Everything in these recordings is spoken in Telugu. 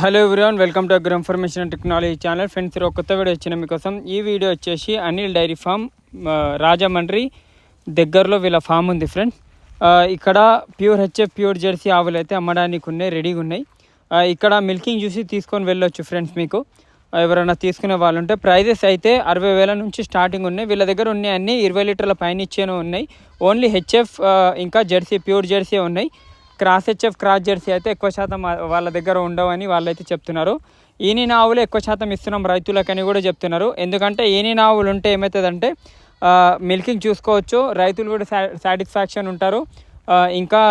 Hello everyone, welcome to agro information and technology channel. Friends, ఒక కొత్త వీడియో వచ్చిన మీకోసం. ఈ వీడియో వచ్చేసి అనిల్ డైరీ ఫామ్ రాజమండ్రి దగ్గరలో వీళ్ళ ఫామ్ ఉంది ఫ్రెండ్స్. ఇక్కడ ప్యూర్ హెచ్ఎఫ్ ప్యూర్ జెర్సీ ఆవులు అయితే అమ్మడానికి ఉన్నాయి, రెడీగా ఉన్నాయి. ఇక్కడ మిల్కింగ్ చూసి తీసుకొని వెళ్ళొచ్చు ఫ్రెండ్స్. మీకు ఎవరైనా తీసుకునే వాళ్ళు ఉంటే ప్రైజెస్ అయితే 60,000 నుంచి స్టార్టింగ్ ఉన్నాయి. వీళ్ళ దగ్గర ఉన్నాయి అన్నీ 20 లీటర్ల పైన ఇచ్చేనూ ఉన్నాయి. ఓన్లీ హెచ్ఎఫ్ ఇంకా జెర్సీ ప్యూర్ జెర్సీ ఉన్నాయి. క్రాస్ హెచ్ఎఫ్ క్రాస్ జెర్సీ అయితే ఎక్కువ శాతం వాళ్ళ దగ్గర ఉండవని వాళ్ళైతే చెప్తున్నారు. ఈనిన ఆవులు ఎక్కువ శాతం ఇస్తున్నాం రైతులకని కూడా చెప్తున్నారు. ఎందుకంటే ఈనిన ఆవులు ఉంటే ఏమవుతుందంటే మిల్కింగ్ చూసుకోవచ్చు, రైతులు కూడా సాటిస్ఫాక్షన్ ఉంటారు, ఇంకా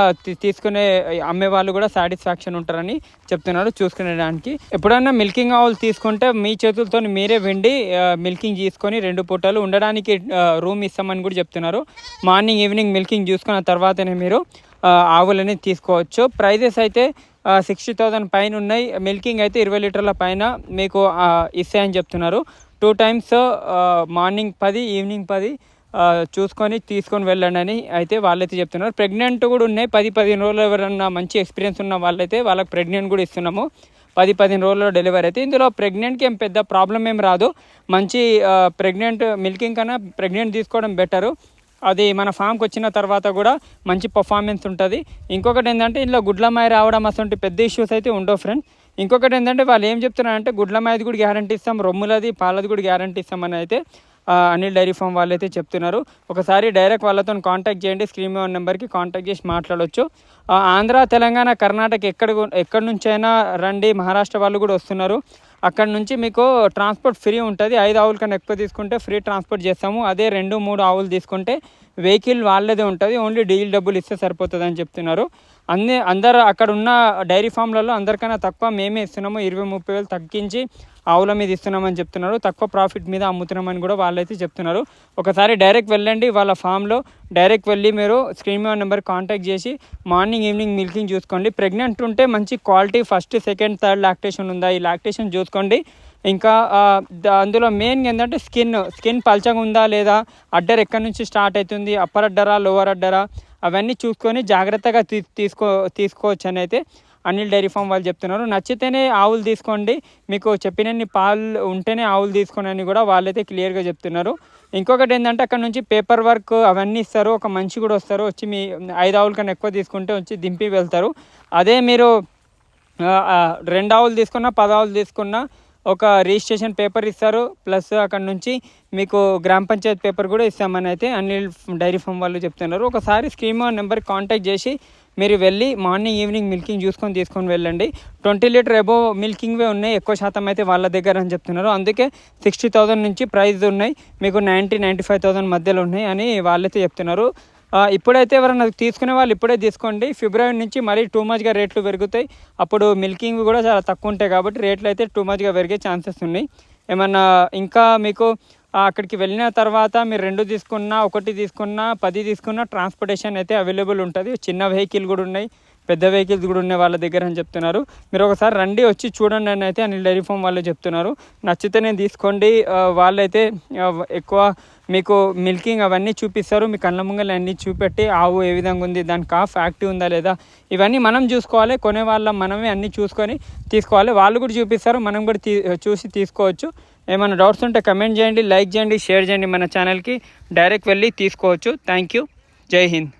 తీసుకునే అమ్మే వాళ్ళు కూడా సాటిస్ఫాక్షన్ ఉంటారని చెప్తున్నారు చూసుకునేదానికి. ఎప్పుడైనా మిల్కింగ్ ఆవులు తీసుకుంటే మీ చేతులతో మీరే వెండి మిల్కింగ్ తీసుకొని 2 పూటలు ఉండడానికి రూమ్ ఇస్తామని కూడా చెప్తున్నారు. మార్నింగ్ ఈవినింగ్ మిల్కింగ్ చూసుకున్న తర్వాతనే మీరు ఆవులని తీసుకోవచ్చు. ప్రైజెస్ అయితే 60,000 పైన ఉన్నాయి. మిల్కింగ్ అయితే 20 లీటర్ల పైన మీకు ఇస్తాయని చెప్తున్నారు. 2 టైమ్స్ మార్నింగ్ 10 ఈవినింగ్ 10 చూసుకొని తీసుకొని వెళ్ళండి అని అయితే వాళ్ళైతే చెప్తున్నారు. ప్రెగ్నెంట్ కూడా ఉన్నాయి. 10-15 రోజులు ఎవరన్నా మంచి ఎక్స్పీరియన్స్ ఉన్న వాళ్ళైతే వాళ్ళకి ప్రెగ్నెంట్ కూడా ఇస్తున్నాము. 10-15 రోజుల్లో డెలివరీ అయితే. ఇందులో ప్రెగ్నెంట్కి ఏం పెద్ద ప్రాబ్లం ఏం రాదు. మంచి ప్రెగ్నెంట్ మిల్కింగ్ కన్నా ప్రెగ్నెంట్ తీసుకోవడం బెటరు. అది మన ఫామ్కి వచ్చిన తర్వాత కూడా మంచి పర్ఫార్మెన్స్ ఉంటుంది. ఇంకొకటి ఏంటంటే ఇందులో గుడ్లమాయ రావడం అసలు పెద్ద ఇష్యూస్ అయితే ఉండవు ఫ్రెండ్. ఇంకొకటి ఏంటంటే వాళ్ళు ఏం చెప్తున్నారంటే గుడ్లమాయది కూడా గ్యారంటీ ఇస్తాం, రొమ్ములది పాలది కూడా గ్యారంటీ ఇస్తామని అయితే అనిల్ డైరీ ఫామ్ వాళ్ళు అయితే చెప్తున్నారు. ఒకసారి డైరెక్ట్ వాళ్ళతో కాంటాక్ట్ చేయండి. స్క్రీన్ మీద నెంబర్కి కాంటాక్ట్ చేసి మాట్లాడవచ్చు. ఆంధ్ర, తెలంగాణ, కర్ణాటక ఎక్కడి నుంచైనా రండి. మహారాష్ట్ర వాళ్ళు కూడా వస్తున్నారు. అక్కడ నుంచి మీకు ట్రాన్స్పోర్ట్ ఫ్రీ ఉంటుంది. 5 ఆవుల కన్నా ఎక్కువ తీసుకుంటే ఫ్రీ ట్రాన్స్పోర్ట్ చేస్తాము. అదే 2-3 ఆవులు తీసుకుంటే వెహికల్ వాళ్ళదే ఉంటుంది. ఓన్లీ డీజిల్ డబ్బులు ఇస్తే సరిపోతుంది అని చెప్తున్నారు. అందరు అక్కడ ఉన్న డైరీ ఫామ్లలో అందరికన్నా తక్కువ మేమే ఇస్తున్నాము. 20-30 వేలు తగ్గించి ఆవుల మీద ఇస్తున్నామని చెప్తున్నారు. తక్కువ ప్రాఫిట్ మీద అమ్ముతున్నామని కూడా వాళ్ళైతే చెప్తున్నారు. ఒకసారి డైరెక్ట్ వెళ్ళండి వాళ్ళ ఫామ్లో. డైరెక్ట్ వెళ్ళి మీరు స్క్రీన్ మీద నెంబర్ కాంటాక్ట్ చేసి మార్నింగ్ ఈవినింగ్ మిల్కింగ్ చూసుకోండి. ప్రెగ్నెంట్ ఉంటే మంచి quality 1st, 2nd, 3rd lactation ఉందా ఈ లాక్టేషన్ చూసుకోండి. ఇంకా అందులో మెయిన్ ఏంటంటే స్కిన్ పల్చగా ఉందా లేదా, అడ్డర్ ఎక్కడి నుంచి స్టార్ట్ అవుతుంది, అప్పర్ అడ్డరా లోవర్ అడ్డరా అవన్నీ చూసుకొని జాగ్రత్తగా తీసుకోవచ్చు అని అయితే అనిల్ డైరీ ఫామ్ వాళ్ళు చెప్తున్నారు. నచ్చితేనే ఆవులు తీసుకోండి, మీకు చెప్పినన్ని పాలు ఉంటేనే ఆవులు తీసుకోండి అని కూడా వాళ్ళైతే క్లియర్గా చెప్తున్నారు. ఇంకొకటి ఏంటంటే అక్కడ నుంచి పేపర్ వర్క్ అవన్నీ ఇస్తారు. ఒక మనిషి కూడా వస్తారు, వచ్చి మీ 5 ఆవుల కన్నా ఎక్కువ తీసుకుంటే వచ్చి దింపి వెళ్తారు. అదే మీరు 2 ఆవులు తీసుకున్నా 10 ఆవులు తీసుకున్నా ఒక రిజిస్ట్రేషన్ పేపర్ ఇస్తారు. ప్లస్ అక్కడ నుంచి మీకు గ్రామ పంచాయతీ పేపర్ కూడా ఇస్తామని అయితే అనిల్ డైరీ ఫామ్ వాళ్ళు చెప్తున్నారు. ఒకసారి స్క్రీన్ నెంబర్కి కాంటాక్ట్ చేసి మీరు వెళ్ళి మార్నింగ్ ఈవినింగ్ మిల్కింగ్ తీసుకొని వెళ్ళండి. 20 లీటర్ అబోవ్ మిల్కింగ్వే ఉన్నాయి ఎక్కువ శాతం అయితే వాళ్ళ దగ్గర అని చెప్తున్నారు. అందుకే 60,000 నుంచి ప్రైస్ ఉన్నాయి, మీకు 90-95,000 మధ్యలో ఉన్నాయి అని వాళ్ళైతే చెప్తున్నారు. ఇప్పుడైతే ఎవరైనా తీసుకునే వాళ్ళు ఇప్పుడే తీసుకోండి. ఫిబ్రవరి నుంచి మరీ టూ మచ్గా రేట్లు పెరుగుతాయి. అప్పుడు మిల్కింగ్ కూడా చాలా తక్కువ ఉంటాయి కాబట్టి రేట్లు అయితే టూ మచ్గా పెరిగే ఛాన్సెస్ ఉన్నాయి. ఏమన్నా ఇంకా మీకు అక్కడికి వెళ్ళిన తర్వాత మీరు 2 తీసుకున్నా 1 తీసుకున్నా 10 తీసుకున్నా ట్రాన్స్పోర్టేషన్ అయితే అవైలబుల్ ఉంటుంది. చిన్న వెహికల్ కూడా ఉన్నాయి, పెద్ద వెహికల్స్ కూడా ఉన్నాయి వాళ్ళ దగ్గర అని చెప్తున్నారు. మీరు ఒకసారి రండి, వచ్చి చూడండి అని అయితే అనిల్ డైరీ ఫామ్ వాళ్ళు చెప్తున్నారు. నచ్చితేనే తీసుకోండి. వాళ్ళైతే ఎక్కువ మీకు మిల్కింగ్ అవన్నీ చూపిస్తారు. మీ కళ్ళ ముంగలు అన్నీ చూపెట్టి ఆవు ఏ విధంగా ఉంది, దాని కాఫ్ యాక్టివ్ ఉందా లేదా ఇవన్నీ మనం చూసుకోవాలి. కొనే వాళ్ళం మనమే అన్నీ చూసుకొని తీసుకోవాలి. వాళ్ళు కూడా చూపిస్తారు, మనం కూడా చూసి తీసుకోవచ్చు. ఏమైనా డౌట్స్ ఉంటే కమెంట్ చేయండి, లైక్ చేయండి, షేర్ చేయండి. మన ఛానల్కి డైరెక్ట్ వెళ్ళి తీసుకోవచ్చు. Thank you. జై హింద్.